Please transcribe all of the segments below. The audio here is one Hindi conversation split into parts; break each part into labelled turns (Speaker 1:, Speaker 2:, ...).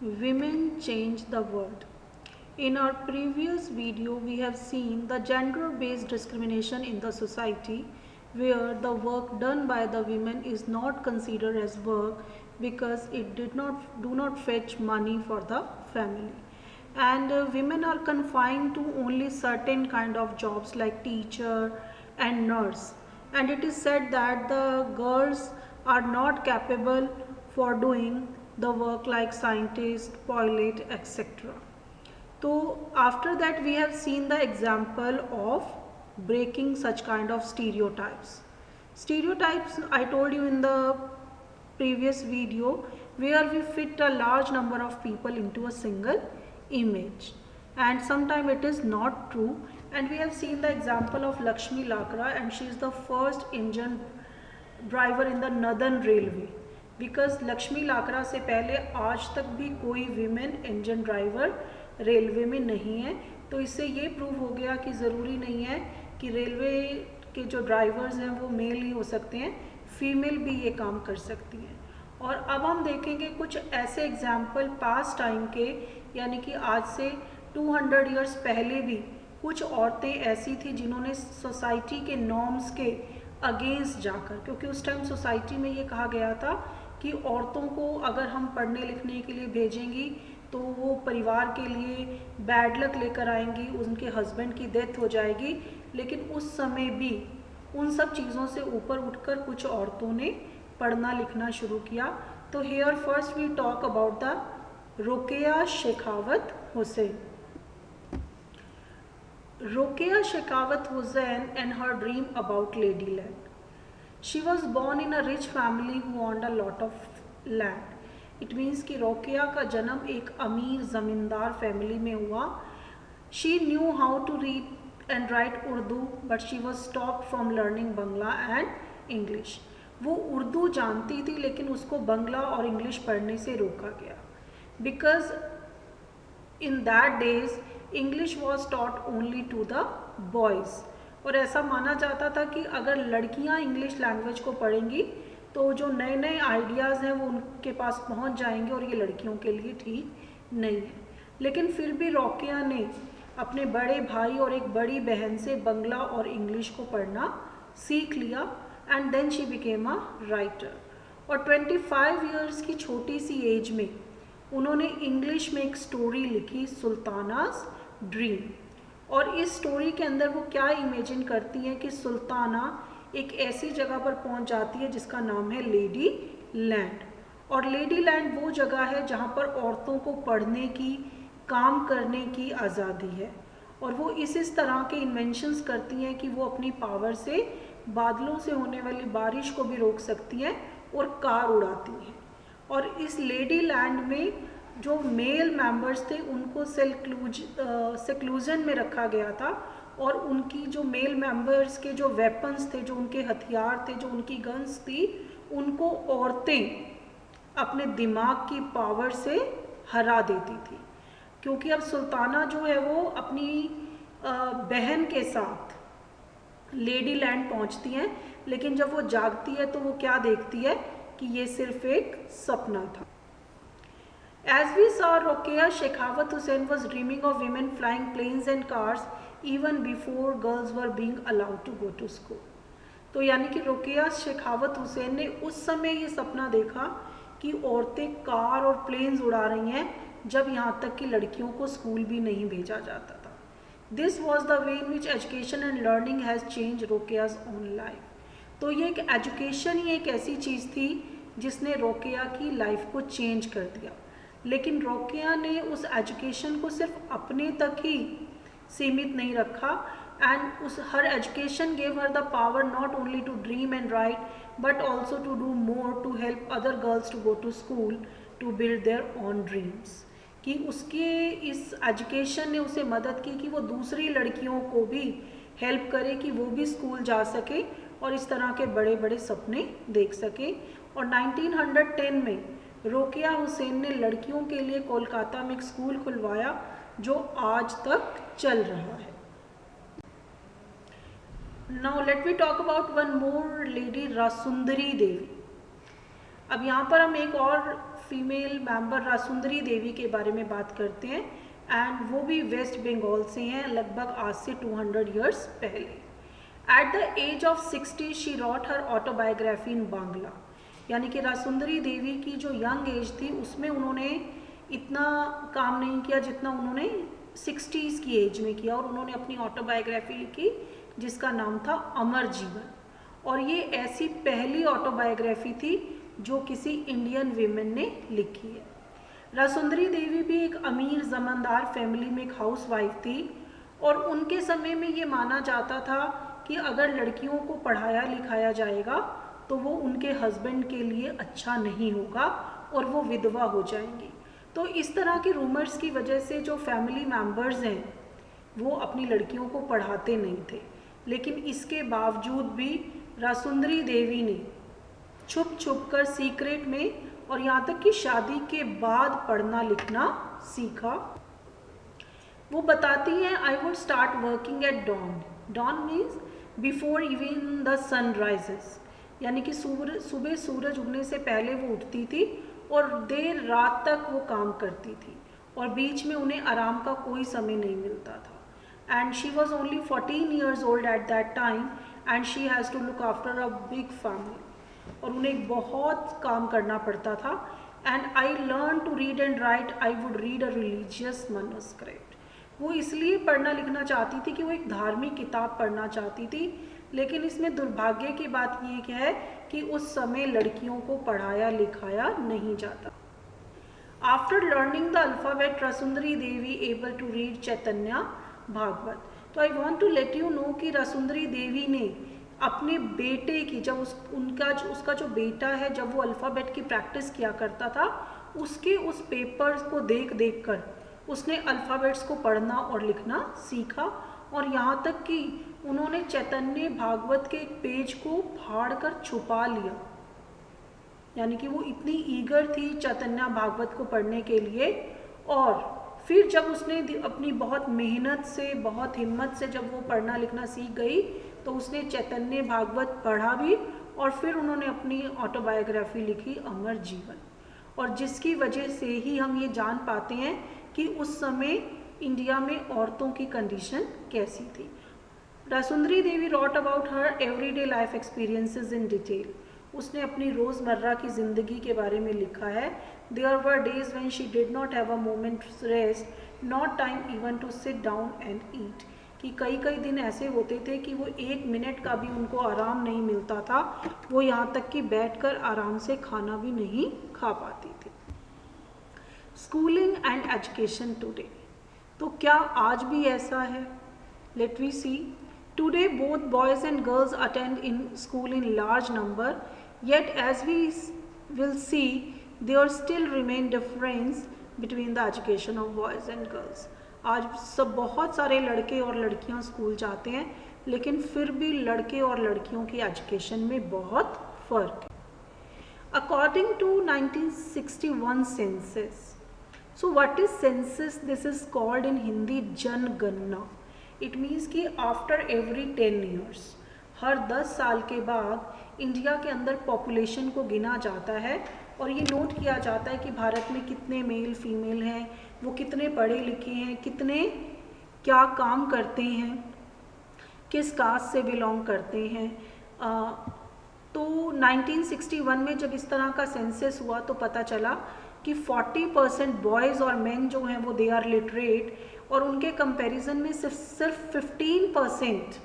Speaker 1: Women change the world. In our previous video, we have seen the gender based discrimination in the society where the work done by the women is not considered as work because it do not fetch money for the family. And women are confined to only certain kind of jobs like teacher and nurse. And it is said that the girls are not capable for doing the work like scientist, pilot, etc. So after that we have seen the example of breaking such kind of stereotypes. Stereotypes I told you in the previous video where we fit a large number of people into a single image, and sometimes it is not true, and we have seen the example of Lakshmi Lakra, and she is the first Indian driver in the northern railway because Lakshmi लाकरा से पहले आज तक भी कोई वीमेन इंजन ड्राइवर रेलवे में नहीं है। तो इससे ये प्रूव हो गया कि ज़रूरी नहीं है कि रेलवे के जो ड्राइवर्स हैं वो मेल ही हो सकते हैं, फीमेल भी ये काम कर सकती हैं। और अब हम देखेंगे कुछ ऐसे एग्जाम्पल पास्ट टाइम के, यानी कि आज से 200 इयर्स पहले भी कुछ औरतें ऐसी थी जिन्होंने सोसाइटी के नॉर्म्स के अगेंस्ट जाकर, क्योंकि उस टाइम सोसाइटी में ये कहा गया था कि औरतों को अगर हम पढ़ने लिखने के लिए भेजेंगी तो वो परिवार के लिए बैड लक लेकर आएंगी, उनके हस्बैंड की डेथ हो जाएगी। लेकिन उस समय भी उन सब चीज़ों से ऊपर उठकर कुछ औरतों ने पढ़ना लिखना शुरू किया। तो here first we talk about the Rokeya Shekhawat Hussain. Rokeya Shekhawat Hussain and her dream about Ladyland. She was born in a rich family who owned a lot of land. It means कि रोकेया का जन्म एक अमीर ज़मींदार फैमिली में हुआ। She knew how to read and write Urdu, but she was stopped from learning Bangla and English. वो उर्दू जानती थी लेकिन उसको बंगला और इंग्लिश पढ़ने से रोका गया because in that days English was taught only to the boys, और ऐसा माना जाता था कि अगर लड़कियां इंग्लिश लैंग्वेज को पढ़ेंगी तो जो नए नए आइडियाज़ हैं वो उनके पास पहुंच जाएंगे और ये लड़कियों के लिए ठीक नहीं है। लेकिन फिर भी रोकेया ने अपने बड़े भाई और एक बड़ी बहन से बंगला और इंग्लिश को पढ़ना सीख लिया and then she became a writer. और 25 इयर्स की छोटी सी एज में उन्होंने इंग्लिश में एक स्टोरी लिखी, सुल्तानास ड्रीम। और इस स्टोरी के अंदर वो क्या इमेजिन करती हैं कि सुल्ताना एक ऐसी जगह पर पहुंच जाती है जिसका नाम है लेडी लैंड। और लेडी लैंड वो जगह है जहां पर औरतों को पढ़ने की, काम करने की आज़ादी है। और वो इस तरह के इन्वेंशंस करती हैं कि वो अपनी पावर से बादलों से होने वाली बारिश को भी रोक सकती हैं और कार उड़ाती हैं। और इस लेडी लैंड में जो मेल मेंबर्स थे उनको सेक्लूजन में रखा गया था, और उनकी जो मेल मेंबर्स के जो वेपन्स थे, जो उनके हथियार थे, जो उनकी गन्स थी, उनको औरतें अपने दिमाग की पावर से हरा देती थी। क्योंकि अब सुल्ताना जो है वो अपनी बहन के साथ लेडी लैंड पहुंचती हैं, लेकिन जब वो जागती है तो वो क्या देखती है कि ये सिर्फ एक सपना था। As we saw, Rokeya Shekhawat Hussain was dreaming of women flying planes and cars even before girls were being allowed to go to school. तो यानी कि रोकेया शेखावत हुसैन ने उस समय ये सपना देखा कि औरतें कार और प्लेन्स उड़ा रही हैं जब यहाँ तक कि लड़कियों को स्कूल भी नहीं भेजा जाता था। This was the way in which education and learning has change Rokeya's own life. तो ये एक एजुकेशन ही एक ऐसी चीज़ थी जिसने रोकेया की लाइफ को चेंज कर दिया। लेकिन रोकेया ने उस एजुकेशन को सिर्फ अपने तक ही सीमित नहीं रखा, एंड उस her education gave her the power not only to dream and write but also to do more to help other girls to go to school to build their own dreams. कि उसके इस एजुकेशन ने उसे मदद की कि वो दूसरी लड़कियों को भी हेल्प करे कि वो भी स्कूल जा सके और इस तरह के बड़े बड़े सपने देख सके। और 1910 में रोकेया हुसैन ने लड़कियों के लिए कोलकाता में एक स्कूल खुलवाया जो आज तक चल रहा है। Now let we talk about one more lady, Rasundari Devi. अब यहाँ पर हम एक और फीमेल मेंबर रासुंदरी देवी के बारे में बात करते हैं, एंड वो भी वेस्ट बंगाल से हैं, लगभग आज से 200 ईयर्स पहले। At the age of 60 she wrote her autobiography in Bangla, यानी कि रासुंदरी देवी की जो यंग एज थी उसमें उन्होंने इतना काम नहीं किया जितना उन्होंने 60s की एज में किया, और उन्होंने अपनी ऑटोबायोग्राफी लिखी जिसका नाम था अमर जीवन। और ये ऐसी पहली ऑटोबायोग्राफी थी जो किसी इंडियन वीमेन ने लिखी है। रासुंदरी देवी भी एक अमीर जमींदार फैमिली में एक हाउस वाइफ थी, और उनके समय में ये माना जाता था कि अगर लड़कियों को पढ़ाया लिखाया जाएगा तो वो उनके हस्बैंड के लिए अच्छा नहीं होगा और वो विधवा हो जाएंगी। तो इस तरह के रूमर्स की वजह से जो फैमिली मेंबर्स हैं वो अपनी लड़कियों को पढ़ाते नहीं थे, लेकिन इसके बावजूद भी रासुंदरी देवी ने छुप छुप कर सीक्रेट में और यहाँ तक कि शादी के बाद पढ़ना लिखना सीखा। वो बताती हैं, I would start working at dawn. Dawn means before even the sun rises, यानी कि सुबह सूरज उगने से पहले वो उठती थी और देर रात तक वो काम करती थी, और बीच में उन्हें आराम का कोई समय नहीं मिलता था। And she was only 14 years old at that time, and she has to look after a big family, और उन्हें बहुत काम करना पड़ता था। And I learn to read and write, I would read a religious manuscript. वो इसलिए पढ़ना लिखना चाहती थी कि वो एक धार्मिक किताब पढ़ना चाहती थी, लेकिन इसमें दुर्भाग्य की बात ये है कि उस समय लड़कियों को पढ़ाया लिखाया नहीं जाता। After learning the alphabet Rasundari Devi able to read Chaitanya Bhagavat. तो I want to let you know कि रासुंदरी देवी ने अपने बेटे की, जब उसका जो बेटा है, जब वो अल्फ़ाबेट की प्रैक्टिस किया करता था, उसके उस पेपर्स को देख देख कर उसने अल्फ़ाबेट्स को पढ़ना और लिखना सीखा, और यहाँ तक कि उन्होंने चैतन्य भागवत के एक पेज को फाड़ कर छुपा लिया, यानी कि वो इतनी ईगर थी चैतन्य भागवत को पढ़ने के लिए। और फिर जब उसने अपनी बहुत मेहनत से, बहुत हिम्मत से जब वो पढ़ना लिखना सीख गई, तो उसने चैतन्य भागवत पढ़ा भी, और फिर उन्होंने अपनी ऑटोबायोग्राफी लिखी अमर जीवन, और जिसकी वजह से ही हम ये जान पाते हैं कि उस समय इंडिया में औरतों की कंडीशन कैसी थी। Rasundari Devi wrote about her everyday life experiences in detail. उसने अपनी रोज़मर्रा की ज़िंदगी के बारे में लिखा है। There were days when she did not have a moment's rest, not time even to sit down and eat. कि कई कई दिन ऐसे होते थे कि वो 1 मिनट का भी उनको आराम नहीं मिलता था, वो यहाँ तक कि बैठकर आराम से खाना भी नहीं खा पाती थी। स्कूलिंग एंड एजुकेशन टुडे, तो क्या आज भी ऐसा है? Let we see. Today both boys and girls attend in school in large number, yet as we will see there still remain difference between the education of boys and girls। आज सब बहुत सारे लड़के और लड़कियां स्कूल जाते हैं, लेकिन फिर भी लड़के और लड़कियों की एजुकेशन में बहुत फ़र्क है। According to 1961 census, so what is census? This is called in Hindi janganana. It means कि आफ्टर एवरी 10 ईयर्स, हर 10 साल के बाद इंडिया के अंदर पॉपुलेशन को गिना जाता है, और ये नोट किया जाता है कि भारत में कितने मेल फीमेल हैं, वो कितने पढ़े लिखे हैं, कितने क्या काम करते हैं, किस कास्ट से बिलोंग करते हैं। तो 1961 में जब इस तरह का सेंसस हुआ तो पता चला कि 40% बॉयज़ और मेन जो हैं वो दे आर लिटरेट, और उनके कंपैरिजन में सिर्फ 15%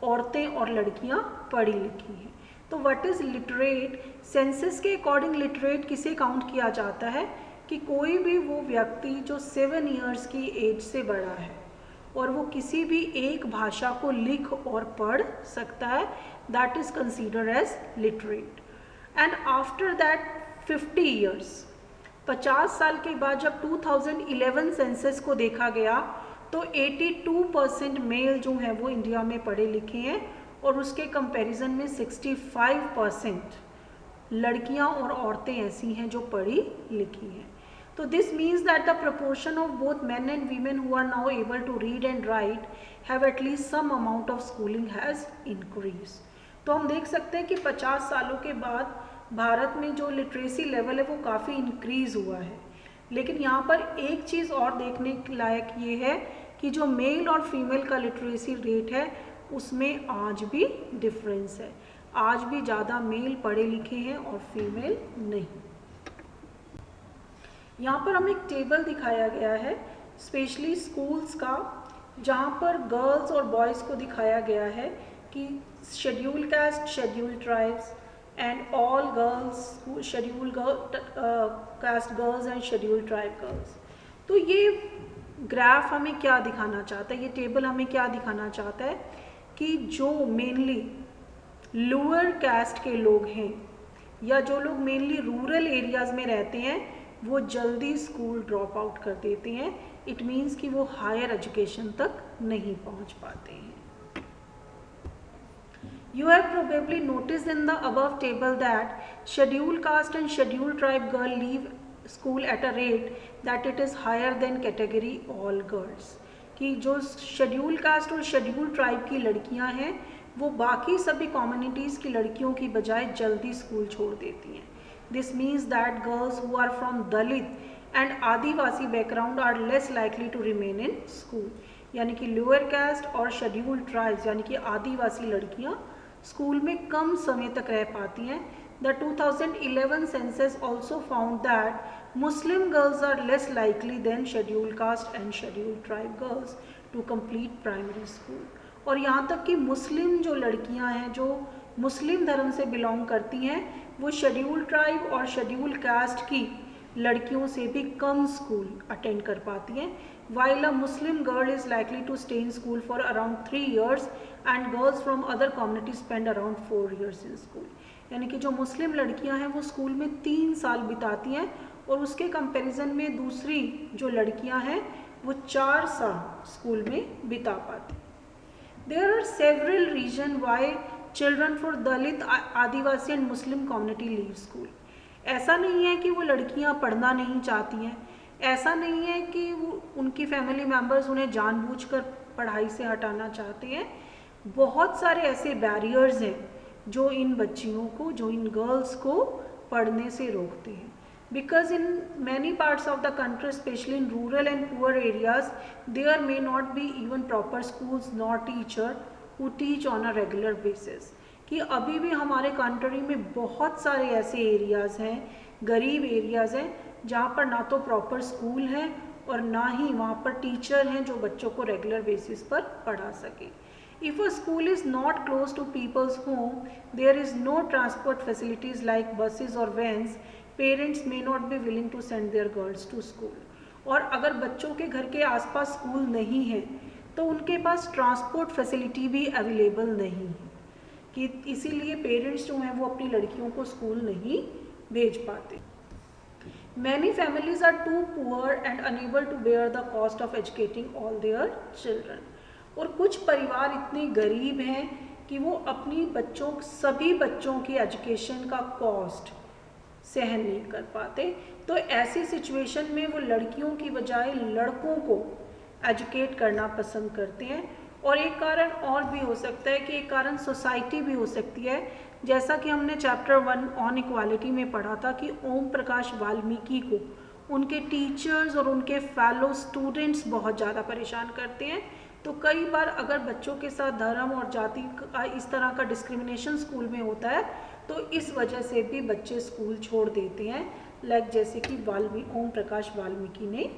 Speaker 1: औरतें और लड़कियां पढ़ी लिखी हैं। तो व्हाट इज़ लिटरेट? सेंसस के अकॉर्डिंग लिटरेट किसे काउंट किया जाता है कि कोई भी वो व्यक्ति जो 7 ईयर्स की एज से बड़ा है और वो किसी भी एक भाषा को लिख और पढ़ सकता है, that is considered as literate. And after that 50 years, 50 साल के बाद जब 2011 सेंसस को देखा गया तो 82% मेल जो हैं वो इंडिया में पढ़े लिखे हैं, और उसके कंपैरिजन में 65% लड़कियां और औरतें ऐसी हैं जो पढ़ी लिखी हैं। तो this means that the proportion of both men and women who are now able to read and write have at least some amount of schooling has increased। तो हम देख सकते हैं कि 50 सालों के बाद भारत में जो लिटरेसी लेवल है वो काफ़ी इंक्रीज़ हुआ है। लेकिन यहाँ पर एक चीज़ और देखने लायक ये है कि जो मेल और फीमेल का लिटरेसी रेट है उसमें आज भी डिफरेंस है। आज भी ज़्यादा मेल पढ़े लिखे हैं और फीमेल नहीं। यहाँ पर हमें एक टेबल दिखाया गया है स्पेशली स्कूल्स का, जहाँ पर गर्ल्स और बॉयज़ को दिखाया गया है कि schedule caste, schedule tribes and all girls, schedule caste girls and schedule tribe girls. तो ये ग्राफ हमें क्या दिखाना चाहता है, ये टेबल हमें क्या दिखाना चाहता है कि जो मेनली लोअर कास्ट के लोग हैं या जो लोग मेनली रूरल एरियाज़ में रहते हैं वो जल्दी स्कूल ड्रॉप आउट कर देते हैं। इट मीन्स कि वो हायर एजुकेशन तक नहीं पहुंच पाते हैं। You have probably noticed in the above table that scheduled caste and scheduled tribe girl leave school at a rate that it is higher than category all girls। कि जो शेड्यूल कास्ट और शेड्यूल ट्राइब की लड़कियां हैं वो बाकी सभी कम्युनिटीज़ की लड़कियों की बजाय जल्दी स्कूल छोड़ देती हैं। This means that girls who are from Dalit and Adivasi background are less likely to remain in school. यानी कि लोअर कास्ट और शेड्यूल ट्राइब्स यानी कि आदिवासी लड़कियां स्कूल में कम समय तक रह पाती हैं। The 2011 census also found that Muslim girls are less likely than schedule caste and schedule tribe girls to complete primary school. और यहाँ तक कि मुस्लिम जो लड़कियाँ हैं जो मुस्लिम धर्म से बिलोंग करती हैं वो शेड्यूल ट्राइब और शेड्यूल कास्ट की लड़कियों से भी कम स्कूल अटेंड कर पाती हैं। while a Muslim girl is likely to stay in school for around 3 years and girls from other communities spend around 4 years in school। यानी कि जो मुस्लिम लड़कियां हैं वो स्कूल में 3 साल बिताती हैं और उसके कंपैरिजन में दूसरी जो लड़कियां हैं वो 4 साल स्कूल में बिता पाती। There are several reasons why children for Dalit, Adivasi and Muslim community leave school. ऐसा नहीं है कि वो लड़कियां पढ़ना नहीं चाहती हैं, ऐसा नहीं है कि वो उनकी फैमिली मेम्बर्स उन्हें जानबूझकर पढ़ाई से हटाना चाहते हैं। बहुत सारे ऐसे बैरियर्स हैं जो इन बच्चियों को, जो इन गर्ल्स को पढ़ने से रोकते हैं। Because in many parts of the country, especially in rural and poor areas, there may not be even proper schools nor teacher who teach on a regular basis। कि अभी भी हमारे कंट्री में बहुत सारे ऐसे एरियाज़ हैं, गरीब एरियाज़ हैं जहाँ पर ना तो प्रॉपर स्कूल है और ना ही वहाँ पर टीचर हैं जो बच्चों को रेगुलर बेसिस पर पढ़ा सके। If a school is not close to people's home, there is no transport facilities like buses or vans, parents may not be willing to send their girls to school। और अगर बच्चों के घर के आसपास स्कूल नहीं है तो उनके पास ट्रांसपोर्ट फैसिलिटी भी अवेलेबल नहीं है, कि इसीलिए पेरेंट्स जो हैं वो अपनी लड़कियों को स्कूल नहीं भेज पाते। Many families are too poor and unable to bear the cost of educating all their children। और कुछ परिवार इतने गरीब हैं कि वो अपनी सभी बच्चों की एजुकेशन का कॉस्ट सहन नहीं कर पाते। तो ऐसी सिचुएशन में वो लड़कियों की बजाय लड़कों को एजुकेट करना पसंद करते हैं। और एक कारण और भी हो सकता है कि एक कारण सोसाइटी भी हो सकती है, जैसा कि हमने चैप्टर 1 ऑन इक्वालिटी में पढ़ा था कि ओम प्रकाश वाल्मीकि को उनके टीचर्स और उनके फेलो स्टूडेंट्स बहुत ज़्यादा परेशान करते हैं। तो कई बार अगर बच्चों के साथ धर्म और जाति का इस तरह का डिस्क्रिमिनेशन स्कूल में होता है तो इस वजह से भी बच्चे स्कूल छोड़ देते हैं, लाइक जैसे कि ओम प्रकाश वाल्मीकि ने